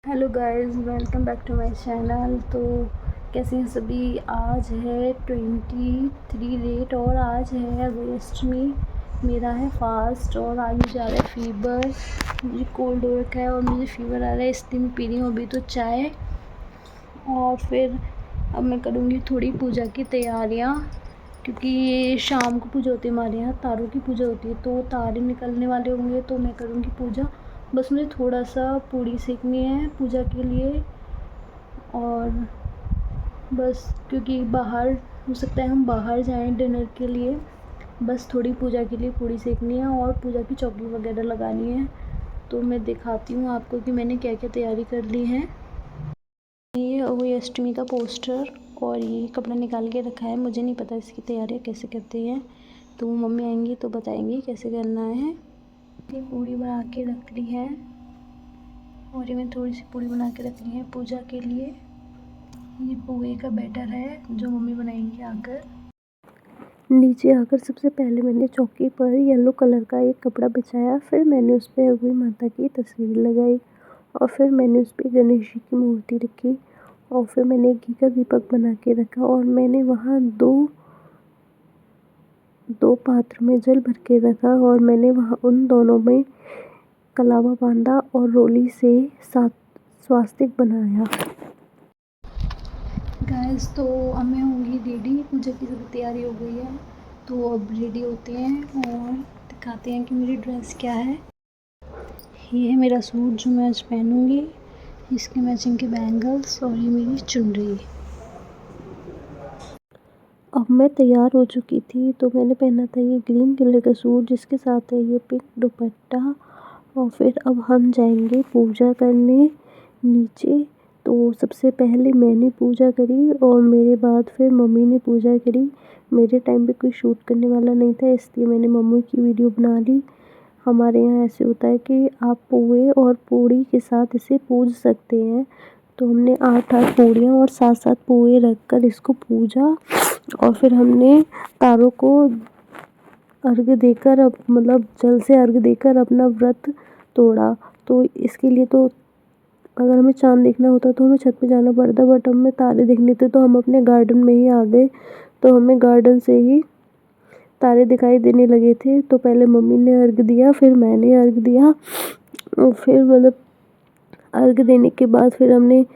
Hello guys, welcome back to my channel. तो कैसे हैं सभी। आज है 23 डेट और आज है अगस्तमी। मेरा है फास्ट और आज मुझे आ रहा है फीवर। मुझे कोल्ड हो रखा है और मुझे फीवर आ रहा है, इसलिए मैं पी रही हूँ अभी तो चाय। और फिर अब मैं करूँगी थोड़ी पूजा की तैयारियाँ, क्योंकि ये शाम को पूजा होती है हमारे यहाँ, तारों की पूजा होती है। तो तारे निकलने वाले होंगे तो मैं करूँगी पूजा। बस मुझे थोड़ा सा पूड़ी सेकनी है पूजा के लिए। और बस क्योंकि बाहर हो सकता है हम बाहर जाएं डिनर के लिए, बस थोड़ी पूजा के लिए पूड़ी सेकनी है और पूजा की चौकी वगैरह लगानी है। तो मैं दिखाती हूँ आपको कि मैंने क्या क्या तैयारी कर ली है। ये हुई अष्टमी का पोस्टर और ये कपड़ा निकाल के रखा है। मुझे नहीं पता इसकी तैयारियाँ कैसे करती हैं, तो मम्मी आएंगी तो बताएंगी कैसे करना है। ये पूड़ी बना के रख ली है और ये मैं थोड़ी सी पूड़ी बना के रख ली है पूजा के लिए। ये पोहे का बैटर है जो मम्मी बनाएंगी आकर। नीचे आकर सबसे पहले मैंने चौकी पर येलो कलर का एक कपड़ा बिछाया, फिर मैंने उस पर अघोरी माता की तस्वीर लगाई और फिर मैंने उस पर गणेश जी की मूर्ति रखी और फिर मैंने घी का दीपक बना के रखा और मैंने वहाँ दो पात्र में जल भर के रखा और मैंने वहाँ उन दोनों में कलावा बांधा और रोली से सात स्वास्तिक बनाया। गाइस, तो अब मैं होंगी रेडी, पूजा की सब तैयारी हो गई है। तो अब रेडी होते हैं और दिखाते हैं कि मेरी ड्रेस क्या है। ये है मेरा सूट जो मैं आज पहनूंगी, इसके मैचिंग के बैंगल्स और ये मेरी चुनरी। अब मैं तैयार हो चुकी थी तो मैंने पहना था ये ग्रीन कलर का सूट जिसके साथ है ये पिंक दुपट्टा। और फिर अब हम जाएंगे पूजा करने नीचे। तो सबसे पहले मैंने पूजा करी और मेरे बाद फिर मम्मी ने पूजा करी। मेरे टाइम पे कोई शूट करने वाला नहीं था, इसलिए मैंने मम्मी की वीडियो बना ली। हमारे यहाँ ऐसे होता है कि आप पोहे और पूड़ी के साथ इसे पूज सकते हैं। तो हमने 8 पूड़ियाँ और 7 पोहे रखकर इसको पूजा और फिर हमने तारों को अर्घ देकर मतलब जल से अर्घ देकर अपना व्रत तोड़ा। तो इसके लिए तो अगर हमें चाँद देखना होता तो हमें छत पे जाना पड़ता, बट हमें तारे देखने थे तो हम अपने गार्डन में ही आ गए। तो हमें गार्डन से ही तारे दिखाई देने लगे थे। तो पहले मम्मी ने अर्घ दिया, फिर मैंने अर्घ दिया और फिर मतलब अर्घ देने के बाद फिर हमने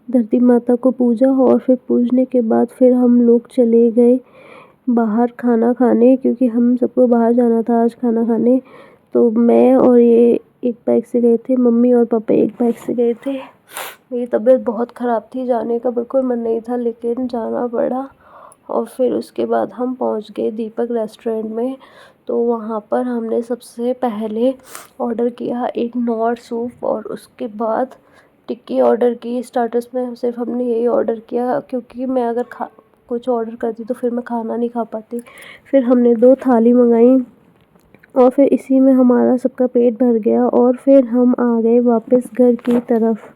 धरती माता को पूजा और फिर पूजने के बाद फिर हम लोग चले गए बाहर खाना खाने, क्योंकि हम सबको बाहर जाना था आज खाना खाने। तो मैं और ये एक बाइक से गए थे, मम्मी और पापा एक बाइक से गए थे। मेरी तबीयत बहुत ख़राब थी, जाने का बिल्कुल मन नहीं था लेकिन जाना पड़ा। और फिर उसके बाद हम पहुंच गए दीपक रेस्टोरेंट में। तो वहाँ पर हमने सबसे पहले ऑर्डर किया एक नॉर सूप और उसके बाद टिक्की ऑर्डर की। स्टार्टर्स में सिर्फ हमने यही ऑर्डर किया, क्योंकि मैं अगर कुछ ऑर्डर करती तो फिर मैं खाना नहीं खा पाती। फिर हमने 2 थाली मंगाई और फिर इसी में हमारा सबका पेट भर गया और फिर हम आ गए वापस घर की तरफ।